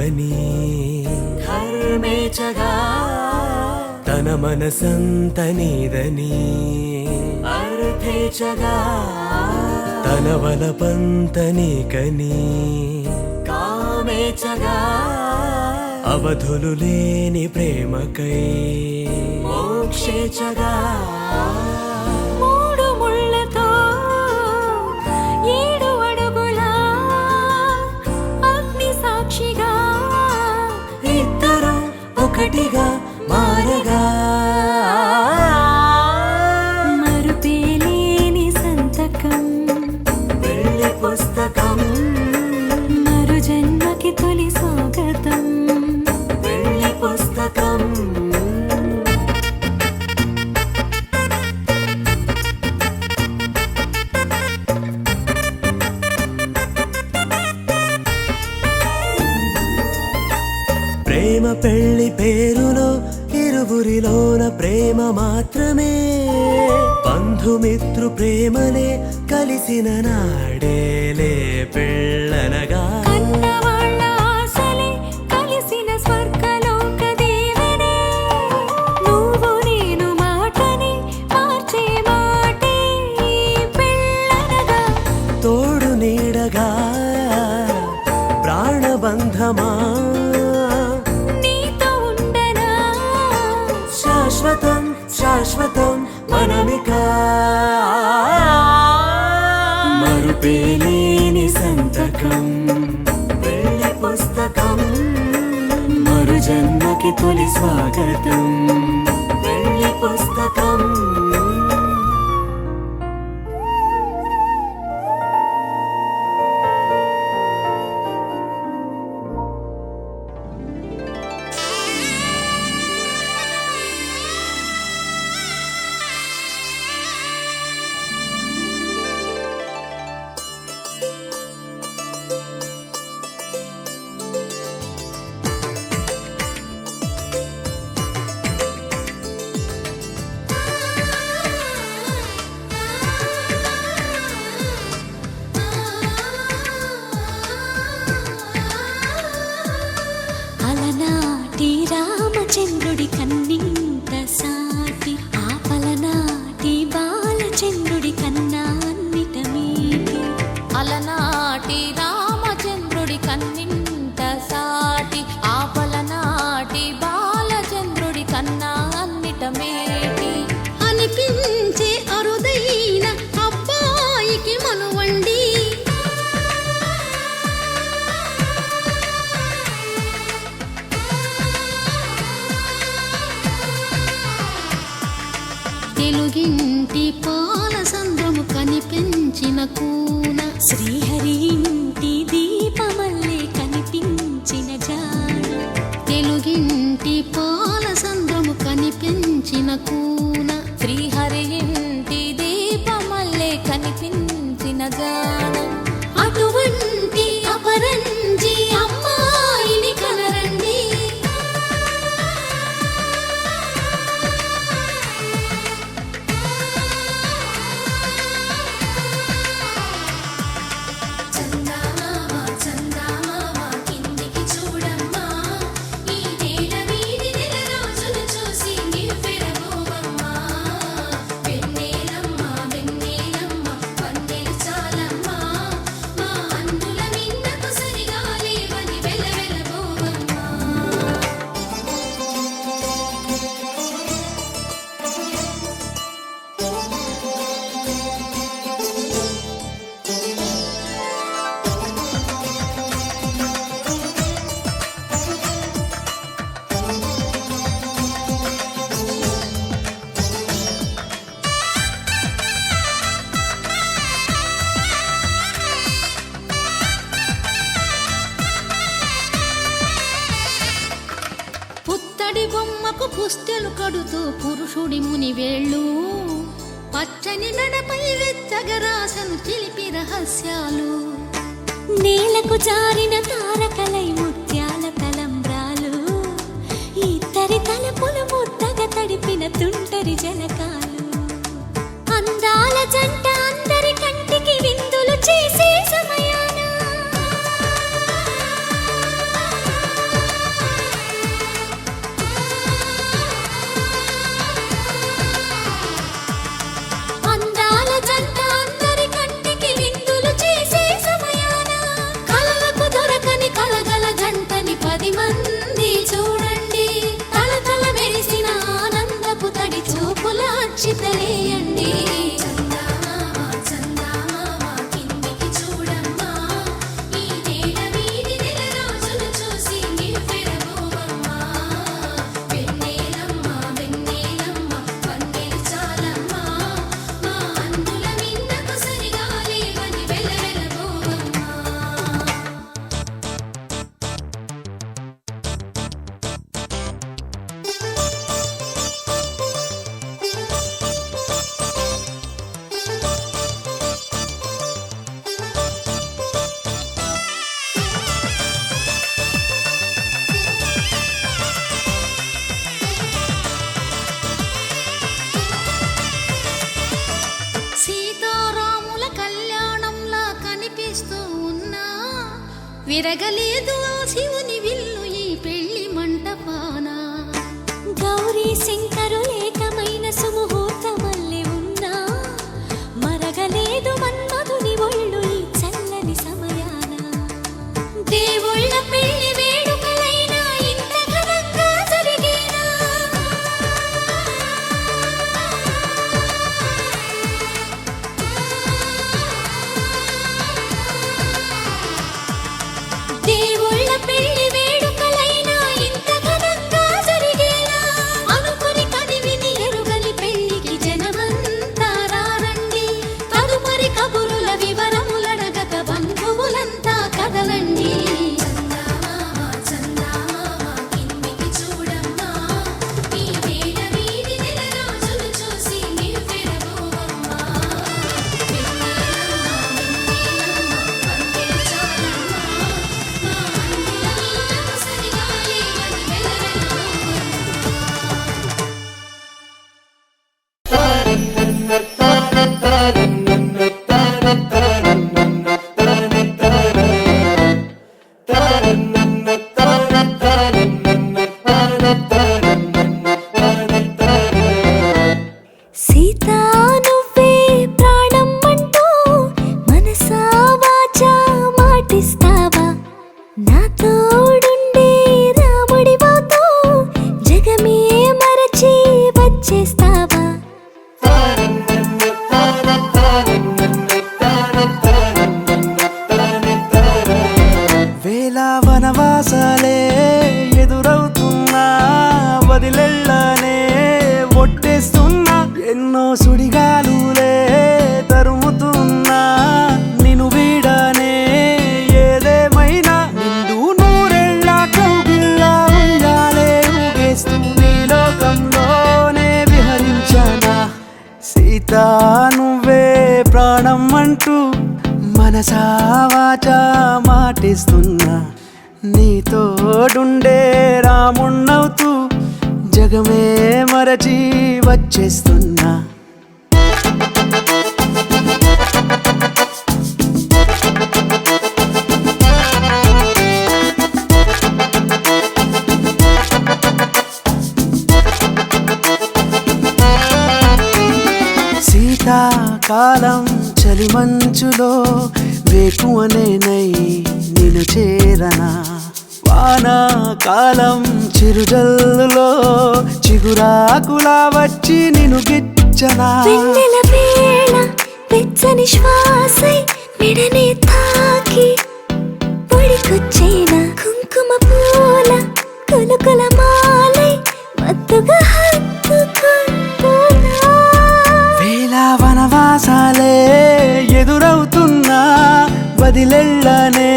ప్రేమకని ధర్మేచగా తన మనసంత నీదని అర్థేచగా తన వలపంత నీకని కామేచగా అవధులు లేని ప్రేమకై మోక్షేచగా మూడు ముళ్ళతో 7 అడుగుల అగ్ని సాక్షిగా ఇద్దరు ఒకటిగా మారగా మరుపేలేని సంతకం పెళ్లి పుస్తకం మరు జన్మకి తొలి స్వాగతం పెళ్లి పుస్తకం ప్రేమ పెళ్లి పేరులో ఇరువురిలోన ప్రేమ మాత్రమే బంధుమిత్రు ప్రేమనే కలిసిన నాడేలే పెళ్ళనగా కన్నవాళ్ళ ఆశలే కలిసిన స్వర్గలోక దేవనే నువ్వు నేను మాటని మార్చే మాటే పెళ్ళనగా తోడు నీడగా ప్రాణబంధమా నీతో ఉండనా శాశ్వతం శాశ్వతం మనమిక మరుపేలేని సంతకం పెళ్లి పుస్తకం మరు జన్మకి తొలి స్వాగతం పెళ్లి పుస్తకం అలనాటి రామచంద్రుడి కన్నింత సాటి ఆపలనాటి బాలచంద్రుడి కన్నా అన్నిట మీటి అలనాటి రామచంద్రుడి కన్నింత సాటి ఆపలనాటి బాలచంద్రుడి కన్నా అన్నిట మేటి అనిపించే అరుదైన అబ్బాయికి మనువండి తెలుగింటి పాల సంద్రము కనిపించిన కూన శ్రీహరి ఇంటి దీపమల్లే కనిపించిన జాన తెలుగింటి పాల సంద్రము కనిపించిన కూన శ్రీహరి ఇంటి దీపమల్లే కనిపించిన గానం అటువంటి అపరంజి అమ్మాయిని కనరండి కిందికి చూడమ్మా ఈ నేల వీడి నెల రోజులు చూసి నివ్వెరబోవమ్మా వెన్నెలమ్మ వెన్నెలమ్మ పన్నెలు చాలమ్మా మా అందుల మిన్నకు సరిగా లేవని వెలవెలబోవమ్మా పుత్తడి బొమ్మకు పుస్తెలు కడుతూ పురుషుడి ముని వేళ్ళు పచ్చని మెడపై వెచ్చగరాసను చిలిపి రహస్యాలు నేలకు జారిన తారకలై ముత్యాల తలంబ్రాలు ఇద్దరి తలపులు ముద్దగా తడిపిన తుంటరి జలకాలు అందాల జంట అందరి కంటికి విందులు చేసే సమయాన విరగలేదు ఆ శివుని విల్లు ఈ పెళ్లి మంటపాన. గౌరీ శంకరు ఏకమైన సుముహూర్తమల్లి ఉన్నా మరగలేదు మన్మధుని ఒళ్ళు ఈ చల్లని సమయాన. దేవుళ్ళ పెళ్లి వేడుకలైనా ఇంత ఘనంగా జరిగేనా? దేవుళ్ళ పెళ్లి వేడుకలైనా ఇంత ఘనంగా జరిగేనా? అనుకుని కదివిని ఎరుగని పెళ్లికి జనమంతా రారండి. తదుపరి కబురుల వివరములడగక బంధువులంతా కదలండి. సీతా నువ్వే ప్రాణం అంటూ మనసా వాచా మాటిస్తావా? నా తోడుండే రాముడివవుతూ జగమే మరచి వచ్చేస్తావా? వేల వనవాసాలే ఎదురవుతున్నా వదిలెళ్ళనే ఒట్టేస్తున్నా. ఎన్నో సుడిగాలులే తరుముతున్నా నిన్ను వీడనే. ఏదేమైనా నిండు నూరెళ్ళ కౌగిల్లా ఉండాలే ఊగేస్తూ నీ లోకంలోనే విహరించనా. సీతా నువ్వే ప్రాణం అంటూ మనసా వాచా మాటిస్తున్నా. నీ తోడుండే రాముణ్ణవుతూ జగమే మరచి వచ్చేస్తున్నా. శీతాకాలం చలిమంచులో వేకువనేనై నిన్ను చేరనా. వానాకాలం చిరుజల్లులో చిగురాకులా వచ్చి నిన్ను గిచ్చనా. వెన్నెల వేళ వెచ్చని శ్వాసై మెడనే తాకి పొడికొచ్చేనా. కుంకుమ పూల కులుకుల మాలై మత్తుగా హత్తుకుంటున్నా. వేల వనవాసాలే ఎదురవుతున్నా వదిలెళ్ళనే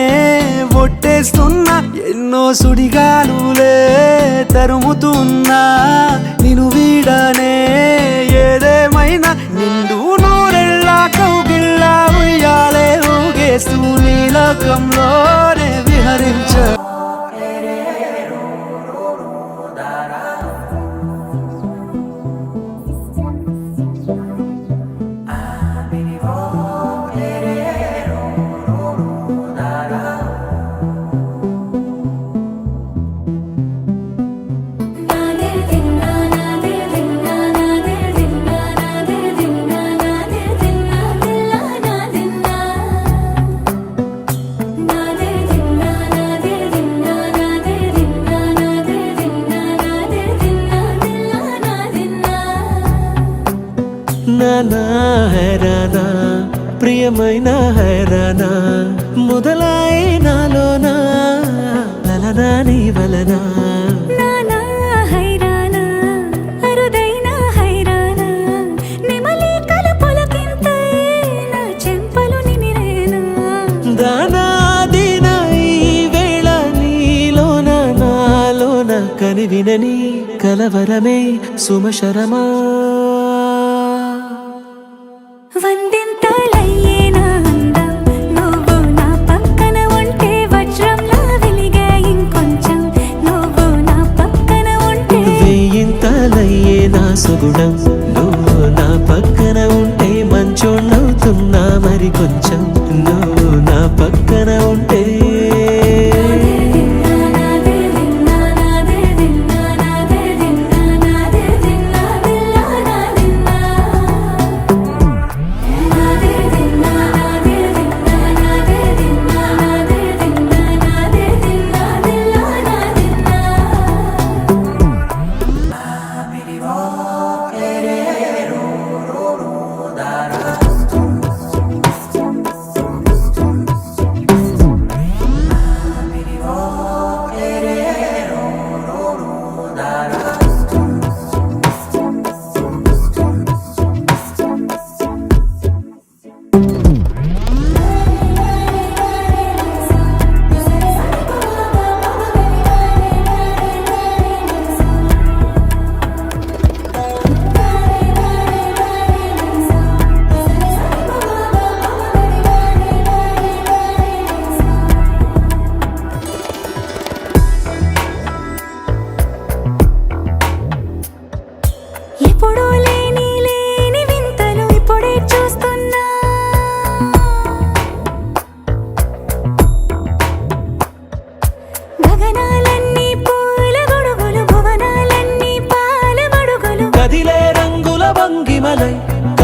ఒట్టేస్తున్నా. ఎన్నో సుడిగాలులే తరుముతున్నా నిన్ను వీడనే. ఏదేమైనా నిండు నూరెళ్ళ కౌగిల్లా ఉయ్యాలే ఊగేస్తూ నీ లోకంలోనే విహరించ. నానా హైరానా ప్రియమైన హైరానా మొదలాయి నాలోనా లలనా నీ వలనా. నానా హైరానా అరుదైన హైరానా నెమలి కలుపులకింతై నా చెంపలు నిమిరేనా. దానాదిన ఈ వేళ నీలోన నాలోన కనివినని కలవరమే సుమశరమా. వందింతలయ్యేనా అందం నువ్వు నా పక్కన ఉంటే వజ్రంలా వెలిగే ఇంకొంచెం నువ్వు నా పక్కన ఉంటే. వేయింతలయ్యే నా సుగుణం నువ్వు నా పక్కన ఉంటే మంచోణ్ణవుతున్నా మరి కొంచెం నువ్వు నా పక్కన ఉంటే.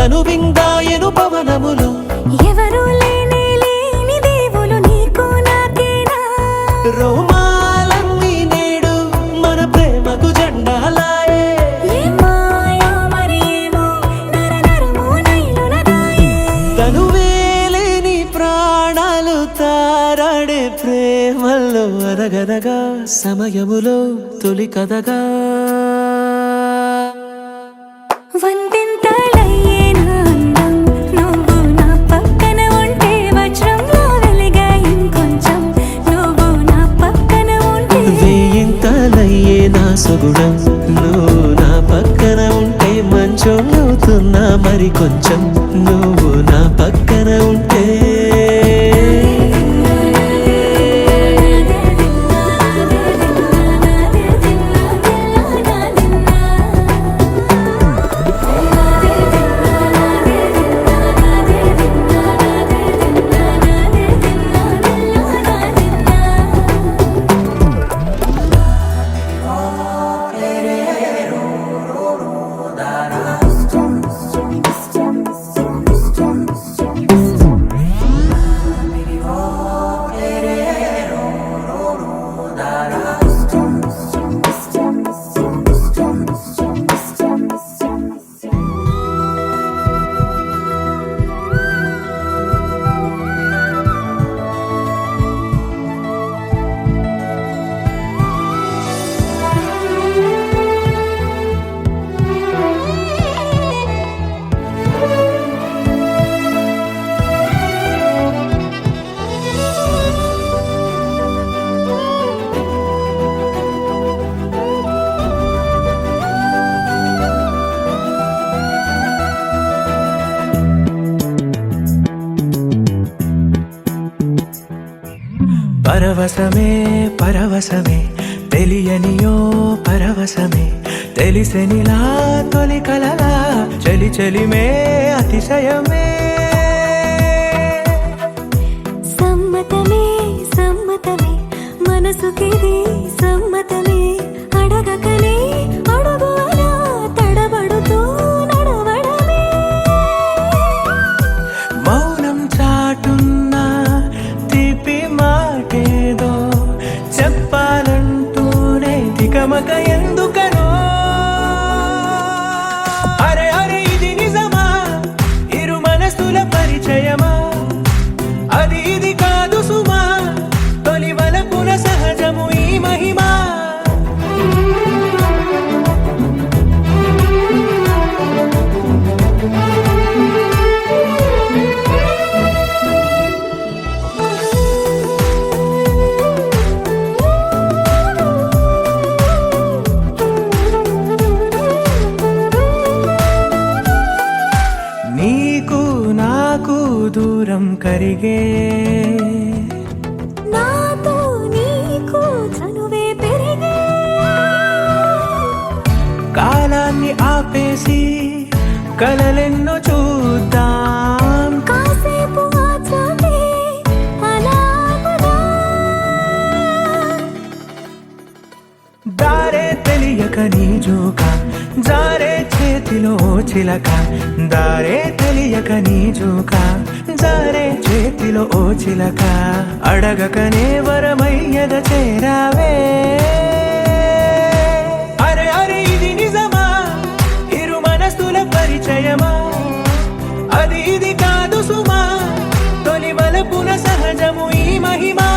కనువిందాయను పవనములు ఎవరు లేని దేవులు నీకు నాకేనా రోమాలన్నీ నేడు మన ప్రేమకు జెండాలాయే ఏ మాయో మరి ఏమో నరనరమో నైలునదాయే తనువేలేని ప్రాణాలు తారాడే ప్రేమల్లో అదగదగా సమయములో తొలి కదగా వందింతలయ్యే నా అందం నువ్వు నా పక్కన ఉంటే వజ్రంలో వెలిగా ఇంకొంచెం నువ్వు నా పక్కన ఉంటే వేయింతలయ్యే నా సుగుణం నువ్వు నా పక్కన ఉంటే మంచోళ్ళవుతున్నా మరి కొంచెం నువ్వు నా పక్కన ఉంటే పరవశమే పరవశమే తెలియనియో పరవశమే తెలిసెనిలా తొలి కలలా చలి చలిమే అతిశయమే సమ్మతమే సమ్మతమే మనసుకిది సమ్మతమే అడగకనే అడుగునా తడబడుతూ నడవడమే మౌనం చాటున్నా తీపి మాటేదో చెప్పాలంటూనే తికమక ఎందుకనో అరే అరే ఇది నిజమా ఇరు మనసుల పరిచయమా అది ఇది కాదు సుమా తొలి వలపుల సహజము ఈ మహిమా నీకు నాకు దూరం కరిగే నాతో నీకు చనువే పెరిగే కాలాన్ని ఆపేసి కలలెన్నో చూద్దాం కాసేపు ఆ చోటే అలాగుదా దారే తెలియక నీ జోక జారే చేతిలో చిలక దారే తెలియక నీ జోక జారే చేతిలో ఓ చిలక అడగకనే వరమయ్యద చేరావే అరే అరే ఇది నిజమా ఇరు మనసుల పరిచయమా అది ఇది కాదు సుమా తొలి వలపున సహజము ఈ మహిమా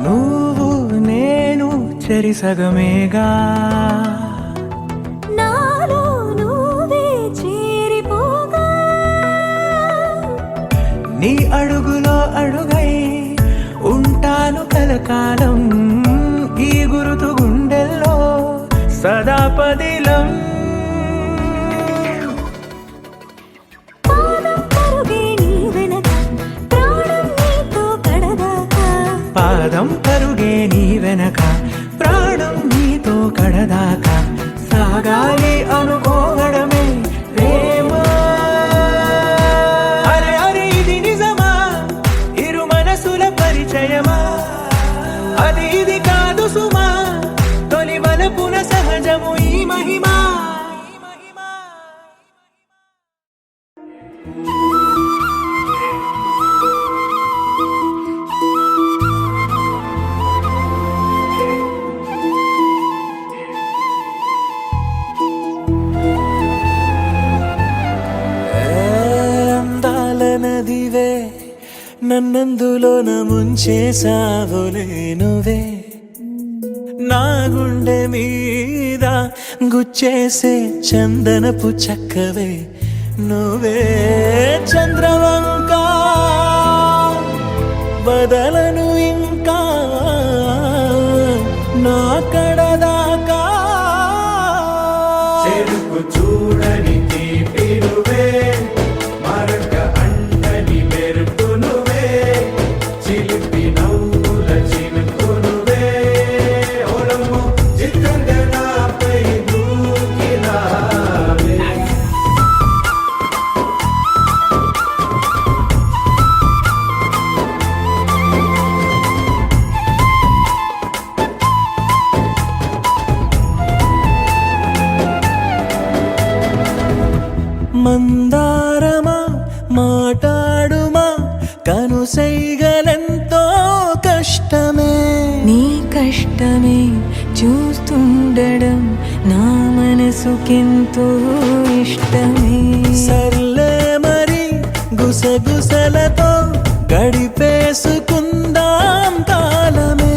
నువ్వు నేను చెరి సగమేగా నాలో నువ్వే చేరిపోగా నీ అడుగులో అడుగై ఉంట కలకాలం ఈ గురుతు గుండెల్లో సదా పదిలం. పాదం పరుగే నీ వెనక ప్రాణం నీతో కడదాకా సాగాలి అనుకోవడమే ప్రేమ. అరే అరే ఇది నిజమా, ఇరు మనసుల పరిచయమా, అది ఇది కాదు సుమా, తొలి వలపున సహజము ఈ మహిమా. అందాల నదివే నన్నందులోన ముంచేసావులే నువ్వే, నా గుండె మీద గుచ్చేసే చందనపు చక్కవే నువ్వే. చంద్రవంక బదలను ఇంకా నా కడదాకా చెరుకు చూడని తీపి నువ్వే, మరొక అంటని మెరుపు నువ్వే, చిలిపి నవ్వుల చినుకు నువ్వే, ఓలమ్మ చిత్రంగా నాపై దూకినావే. మందారమా మాటాడుమా కనుసైగలెంతో కష్టమే, నీ కష్టమే చూస్తుండడం నా మనసుకెంతో ఇష్టమే. సర్లే మరి గుసగుసలతో గడిపేసుకుందాం కాలమే.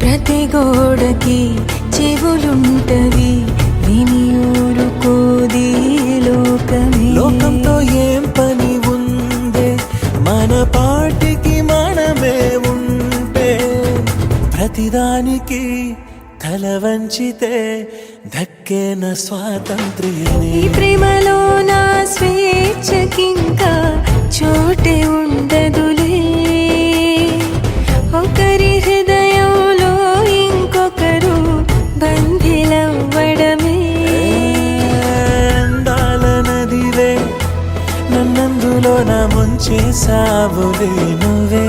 ప్రతి గోడకి చెవులుంటవి విని ఊరుకోది లోకమే. లోకంతో ఏం పని ఉందే, మన పాటికి మనమే ఉంటే, ప్రతిదానికి తల వంచితే దక్కేన స్వాతంత్ర్యమే. ఈ ప్రేమలో నా స్వేచ్ఛకింకా చోటే ఉండదులే, ఒకరి హృదయంలో ఇంకొకరు బంధిలవ్వడమే. అందాల నదివే నన్నందులో నా ముంచేసావులే నువ్వే,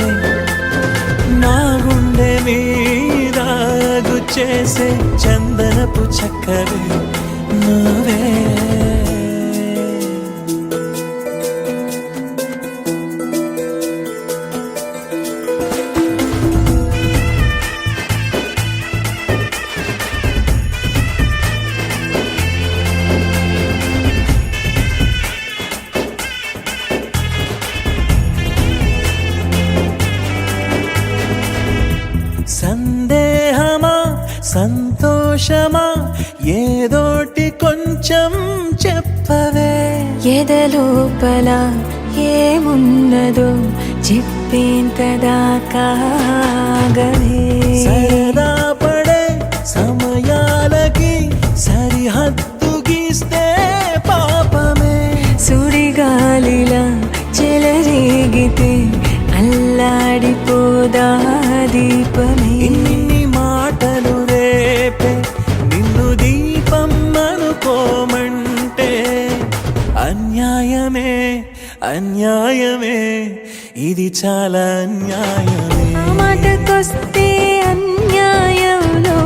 నా గుండె మీద గుచ్చేసే చందనపు చక్కవే నువ్వే. సందేహమా సంతోషమా ఏదోటి కొంచెం చెప్పవే. ఎదలోపల ఏమున్నదో చెప్పేంత దాకాగవే. సరదా పడే సమయాలకి సరిహద్దు గీస్తే పాపమే. సుడిగాలిలా చెలరేగితే అల్లాడిపోదా దీపమే. ఇన్ని మాటలు రేపే నిన్ను దీపం అనుకోమంటే అన్యాయమే అన్యాయమే, ఇది చాలా అన్యాయమే. ఆ మాటకొస్తే అన్యాయంలో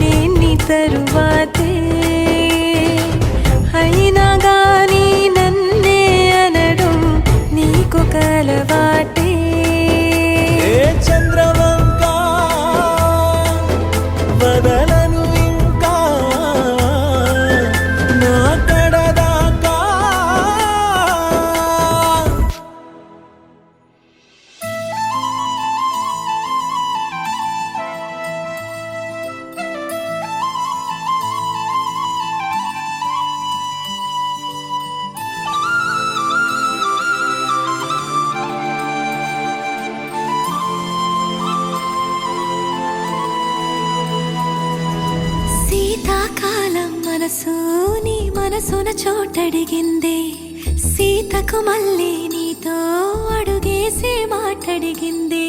నేన్ని తరువాతే, అయినా గాని నన్నే అనడం నీకు కలవాటే. ఏ చంద్రవంక వదలను ఇంకా నా కడదాకా. మనసు నీ మనసున చోటడిగిందే సీతకు మళ్ళీ నీతో అడుగేసి మాటడిగిందే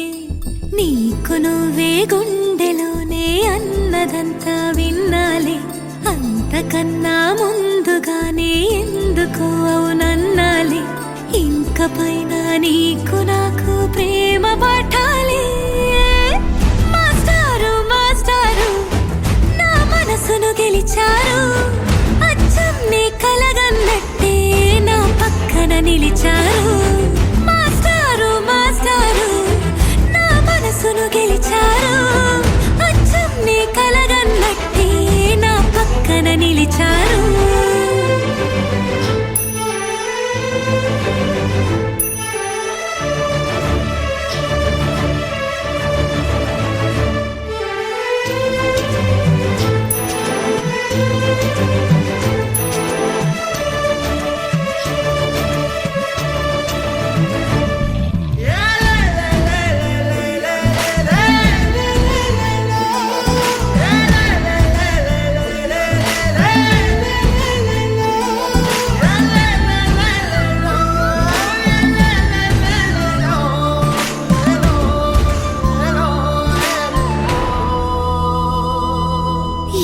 నీకు నువ్వే గుండెలోనే అన్నదంతా విన్నాలే అంతకన్నా ముందుగానే ఎందుకు అవునన్నాలే ఇంక పైన నీకు నాకు ప్రేమ పాఠాలే మాస్టారు మాస్టారు నా మనసును గెలిచారు అచ్చం నీ కలగన్నట్టే నా పక్కన నిలిచారు మాస్టారు మాస్టారు నా మనసును గెలిచారు అచ్చం నీ కలగన్నట్టే నా పక్కన నిలిచారు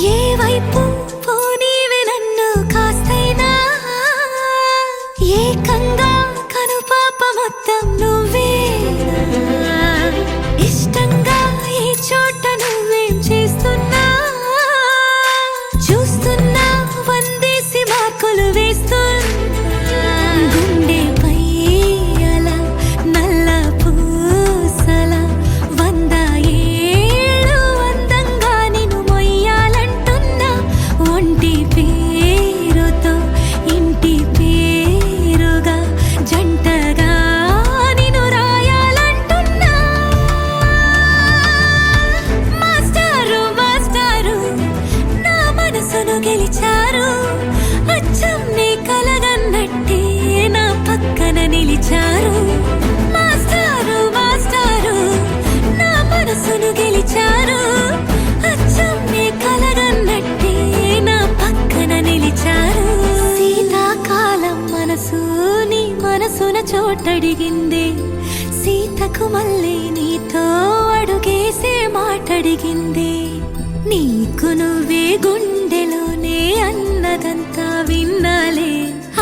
ఏ వైపు పోనీవి నన్ను కాస్తైనా ఏకంగా కనుపాప మొత్తం నువ్వే ఇష్టంగా ఈ చోట నువ్వేం చేస్తున్నా చూస్తున్నా వందేసి మార్కులు వేస్తున్నా గుండెపై అలా నల్ల పూసల 100 ఏళ్ళు అందంగా నిన్ను మొయ్యాలంటున్నా ఒంటి పేరుతో ఇంటి పేరుగా జంటగా నిన్ను రాయాలంటున్నా మాస్టారు మాస్టారు నా మనసును గెలిచారు అచ్చం నీ కలగన్నట్టే నా పక్కన నిలిచారు మాస్టారు మాస్టారు నా మనసును గెలిచారు అచ్చం నీ కలగన్నట్టే నా పక్కన నిలిచారు శీతాకాలం మనసు నీ మనసున చోటడిగిందే సీతకు మళ్ళీ నీతో అడుగేసే మాటడిగిందే నీకు నువ్వే గుండెలోనే అన్నదంతా విన్నాలే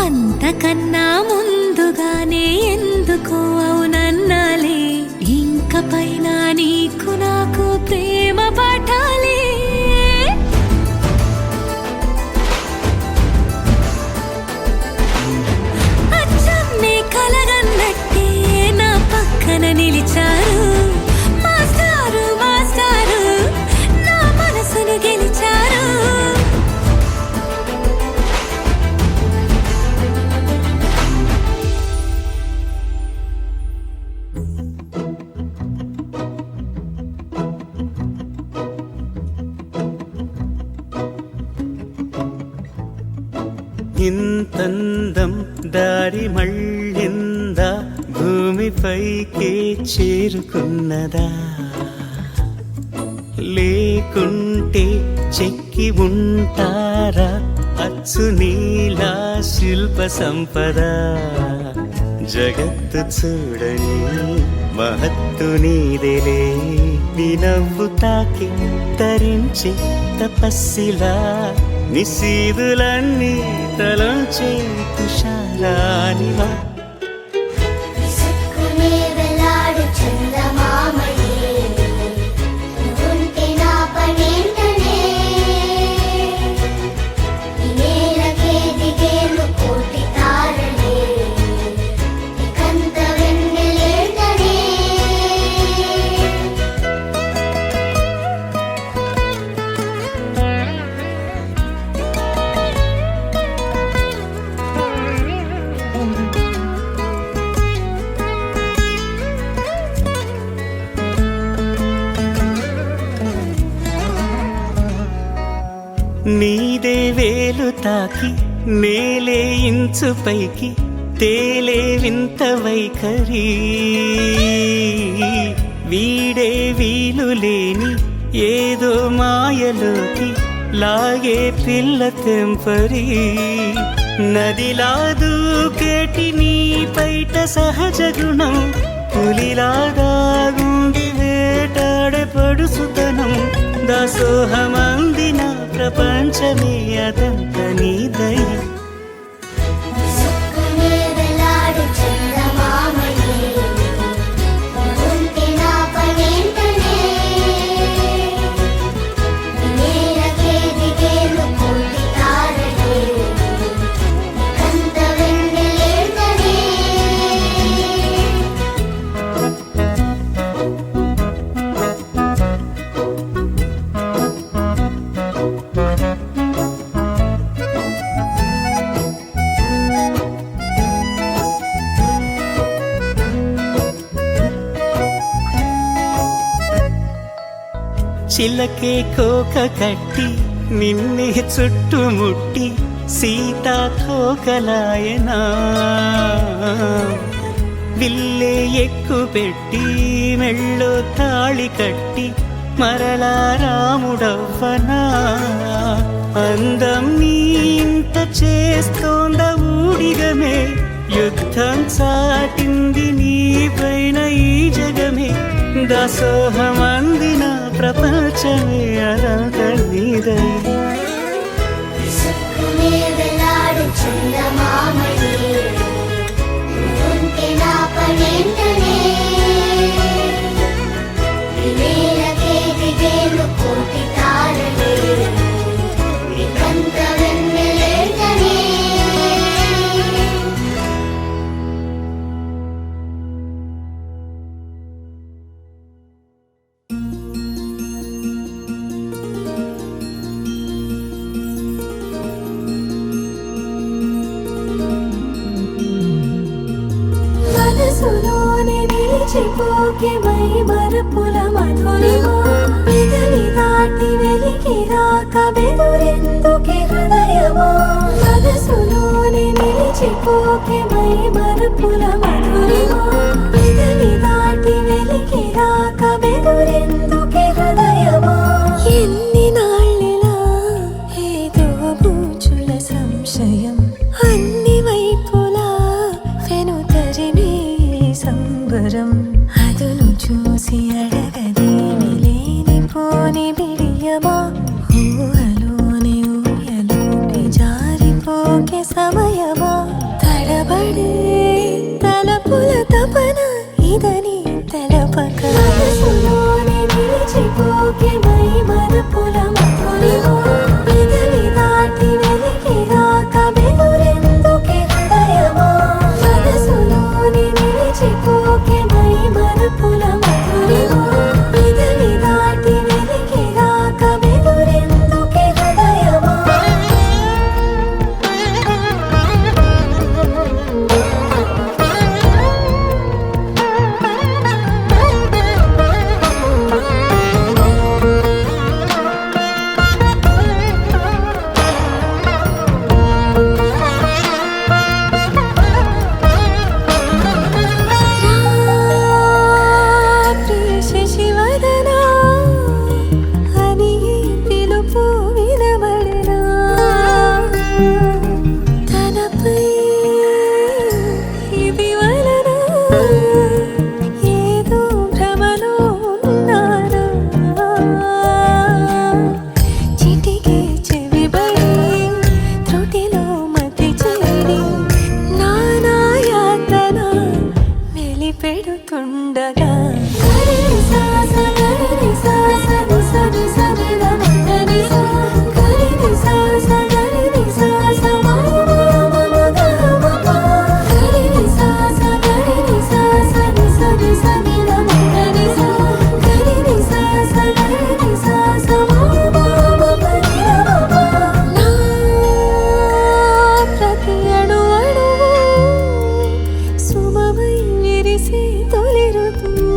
అంతకన్నా ముందుగానే ఎందుకు అవునన్నాలే ఇంక పైన నీకు నాకు ప్రేమ పాఠాలే అచ్చం నీ కలగన్నట్టే నా పక్కన నిలిచారు మాస్టారు మాస్టారు నా మనసును గెలిచారు ఇంతందం దారి మళ్ళిందా భూమిపైకే చేరుకున్నదా లేకుంటే చెక్కి ఉంటారా అచ్చు నీలా శిల్ప సంపద జగత్తు చూడని మహత్తు నీదేలే నీ నవ్వు తాకి తరించి తపస్సిలా నిశీదులన్నీ తలంచే తుషారానివా విసుక్కునే వెలాడు చందమామయే నువ్వుంటే నా పనేంటనే ఈ నేలకే దిగేలు కోటి తారలే నీకంత వెన్నెలేంటనే నీదే వేలు తాకి నేలే ఇంచు పైకి తేలే వింత వైఖరి వీడే వీలు లేని ఏదో మాయలోకి లాగే పిల్ల తెంపరి నదిలా దూకేటి నీ పైట సహజ గుణం పులిలాదాగుండి వేటాడే పడుసుతనం దాసోహమందిన ప్రపంచమే అదంత నీ దయ సుక్కునే వెలాడు చందమామయే ఉంటే నా పనేంటనే నేలకే దిగేను కోటి తారలే కంత వెన్నెలేంటనే చిలకే కోక కట్టి నిన్నే చుట్టుముట్టి సీతాకోకలాయనా విల్లే ఎక్కు పెట్టి మెళ్ళో తాళి కట్టి మరలా రాముడవ్వనా అందం నీ ఇంత చేస్తోంద ఊడిగమే యుద్ధం చాటింది నీ పైన ఈ జగమే దాసోహమందిన ప్రపంచమే అదంత నీదై సుక్కునే వెలాడు చందమామయే ఉంటే నా పనేంటనే నేలకే దిగేను కోటి తారలే కంత వెన్నెలేంటనే మనసులోనే నిలిచిపోకే మై మరపుల మధురిమా పెదవి దాటి వెలికి రాక బెదురెందుకే హృదయమా మనసులోనే నిలిచిపోకే మై మరపుల మధురిమా పెదవి దాటి వెలికి రాక బెదురెందుకే హృదయమా ఎన్ని నాళ్ళిలా ఏదో బూచుల సంశయం అన్ని వైపులా వెనుతరిమే సంబరం అదును చూసి అడగదేమి లేనిపోని బిడియమా ఊహలోని ఊయలోకి జారిపోకే సమయమా తడబడే తలపుల తపన ఇదని తెలపక మనసులోనే నిలిచిపోకే మై మరపుల మధురిమా పెదవి దాటి వెలికి రాక బెదురెందుకే హృదయమా మనసులోనే నిలిచిపోకే మై మరపుల మధురిమా పెదవి దాటి వెలికి రాక బెదురెందుకే హృదయమా శశివదనా అని పిలుపు వినబడనా తనపై ఇది వలన ఏదో భ్రమలో ఉన్నానా చిటికే చెవిబడి త్రుటిలో మతి చేరి నానా యాతన వెలిపెడుతుండగా ప్రతి అణువు సుమమై విరిసే తొలి ఋతువు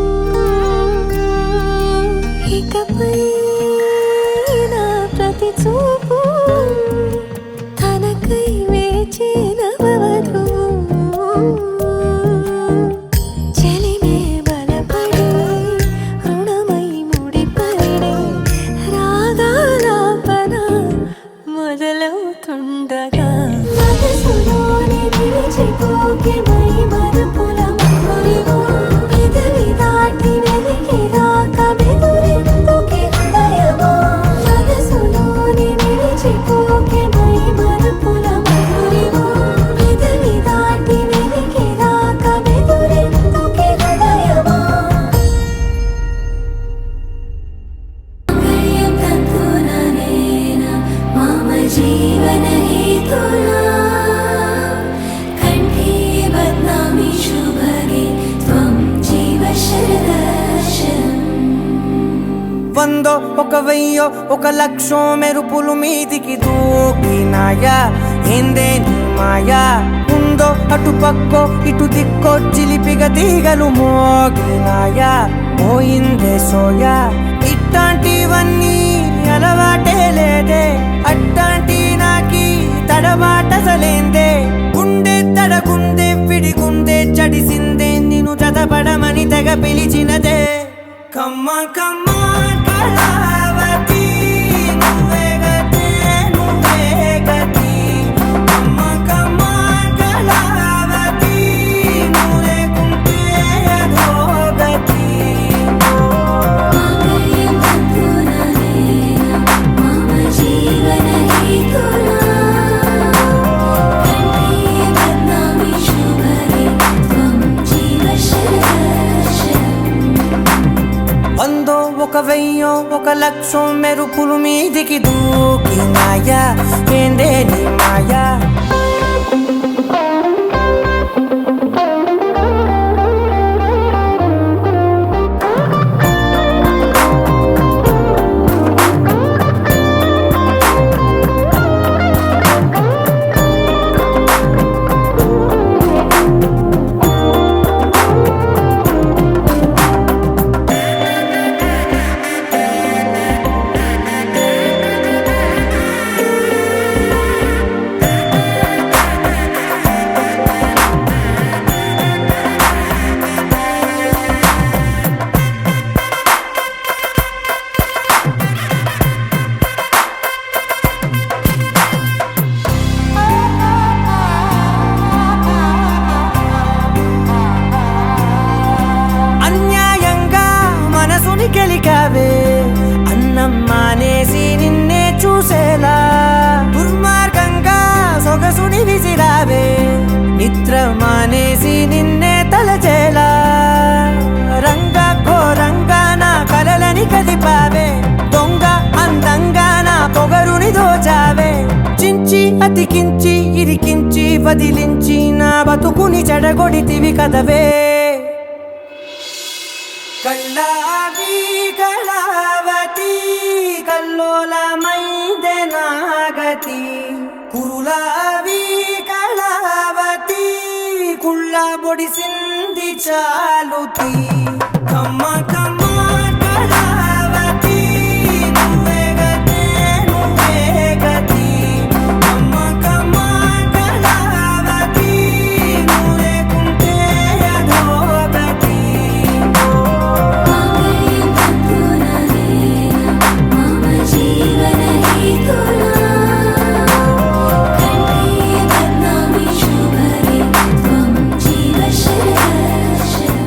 వందో ఒక వెయ్యో ఒక లక్షో మెరుపులు మీదికి దూకినాయా ఏందే నీ మాయా ఉందో అటు పక్కో ఇటు దిక్కో చిలిపిగ తీగలు మోగినాయా పోయిందే సోయా ఇట్లాంటివన్నీ అలవాటే లేదే అట్లాంటి నాకి తడబాటసలేందే గుండె తడగుందే విడిగుందే చడిసిందే నిన్ను చదపడమని తెగ పిలిచినదే కమ్మ కమ్మ కళావతి నువ్వే గతే నువ్వే గతి కమ్మ కమ్మ కళావతి నువ్వు లేకుంటే అధోగతి మమ జీవన హేతునా కంఠే బద్నామి శుభరే త్వం జీవ శరశం వందో ఒక వెయ్యో ఒక లక్షో మెరుపులు మీదికి దూకినాయా ఏందే నీ మాయా అన్యాయంగా మనసుని గెలికావే అన్నం మానేసి నిన్నే చూసేలా దుర్మార్గంగా సొగసుని విసిరావే నిద్ర మానేసి నిన్నే తలచేలా రంగా ఘోరంగా నా కలలని కదిపావే దొంగ అందంగా నా పొగరుని దోచావే చించి అతికించి ఇరికించి వదిలించి నా బతుకుని చెడగొడితివి కదవే కళ్ళావి కళావతి కల్లోలమైందే నాగతి కురులావి కళావతి కుళ్ళ బొడిసింది చాలుతి కమ్మ కమ్మ కళావతి నువ్వే గతే నువ్వే గతి కమ్మ కమ్మ కళావతి నువ్వు లేకుంటే అధోగతి మమ జీవన హేతునా కంఠే బద్నామి శుభరే త్వం జీవ శరశం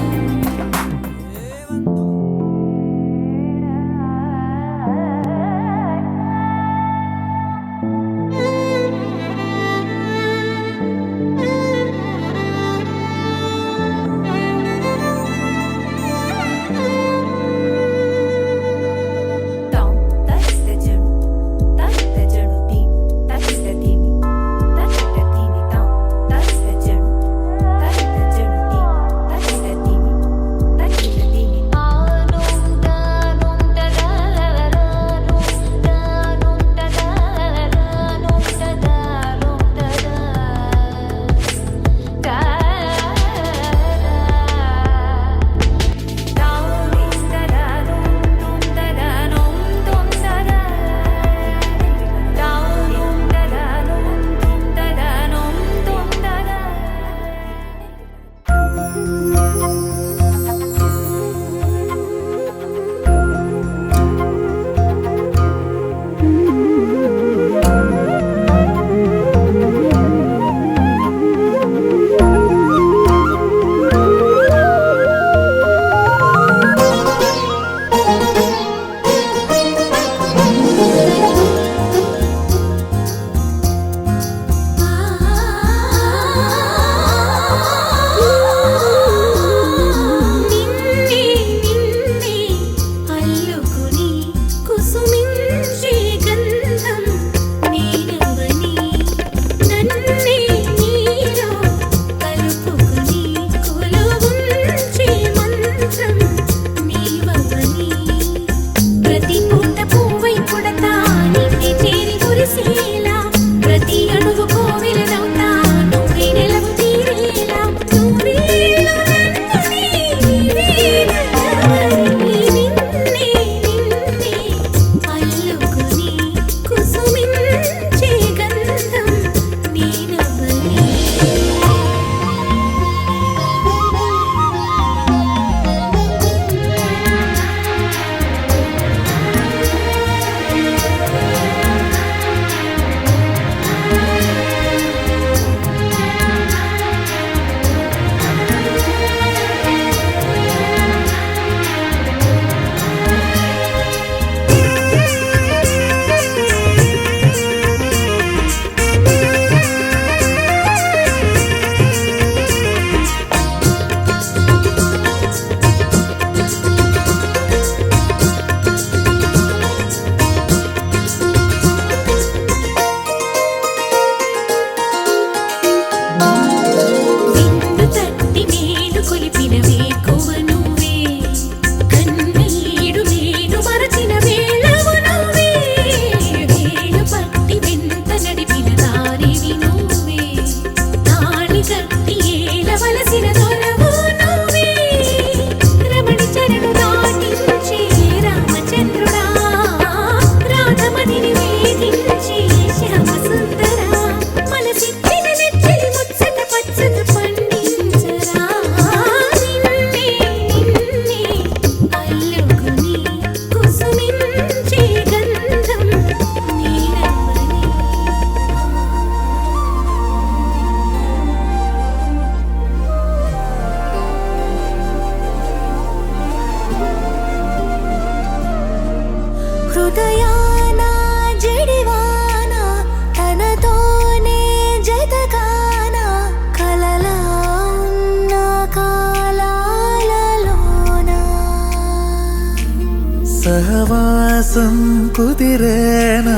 సహవాసం కుదిరేనా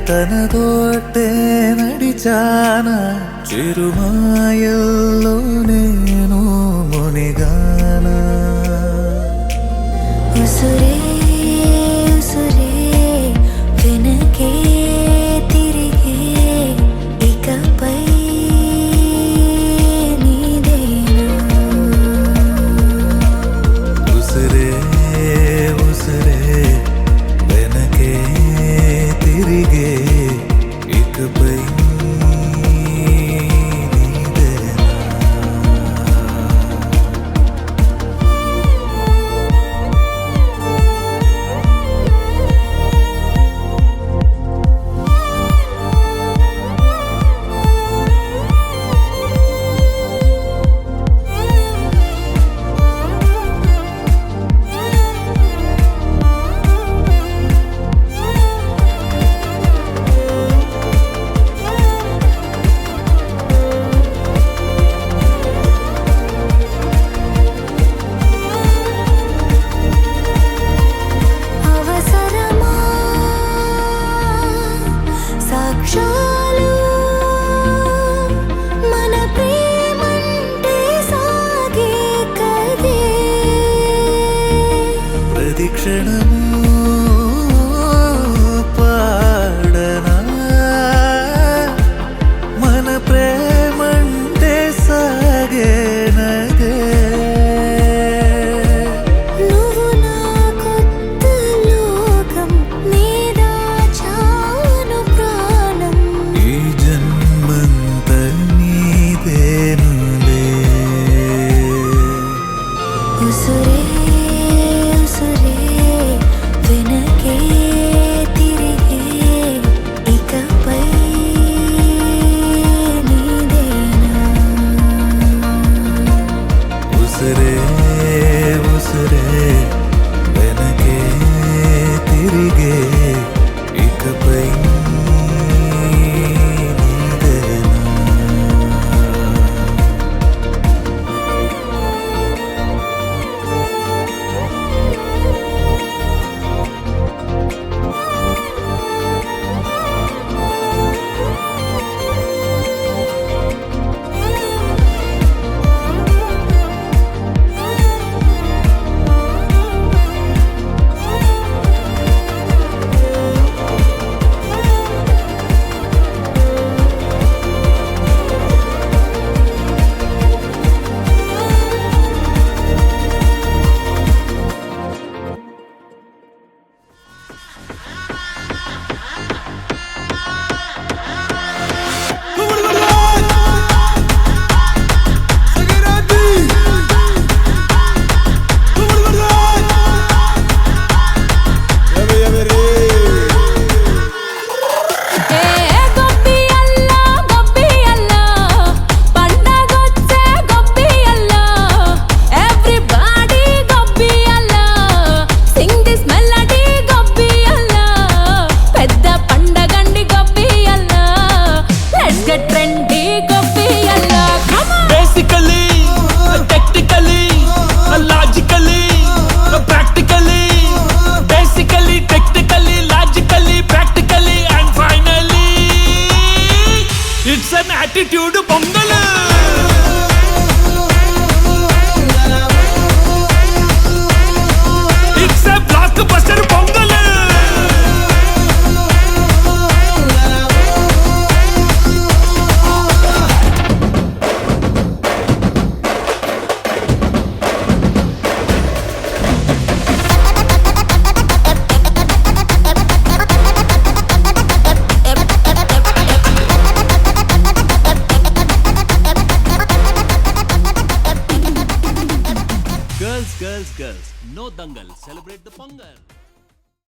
తనతోటే నడిచానా చిరుమాయల్లో నేను మునిగానా ఉసురే ఉసురే వెనకే తిరిగే ఇకపై నీదేనా ఉసిరే ఉసిరే వెనకే తిరిగే ఇకపై నీదేనా అవసరమా సాక్ష్యాలు మన ప్రేమంటే సాగే కదే ప్రతిక్షణము పాడనా మన ప్రేమంటే సాగేనదే నువ్వు నా కొత్త లోకం నీదాచాను ప్రాణం ఈ జన్మంత నీదేనులే ఉసురే ఉసురే వెనకే తిరిగే ఇకపై నీదేనా ఉసిరే ఉసిరే వెనకే తిరిగే ఇకపై నీదేనా attitude Pongal it's a blockbuster Pongal Girls, no dangal. Celebrate the pongal.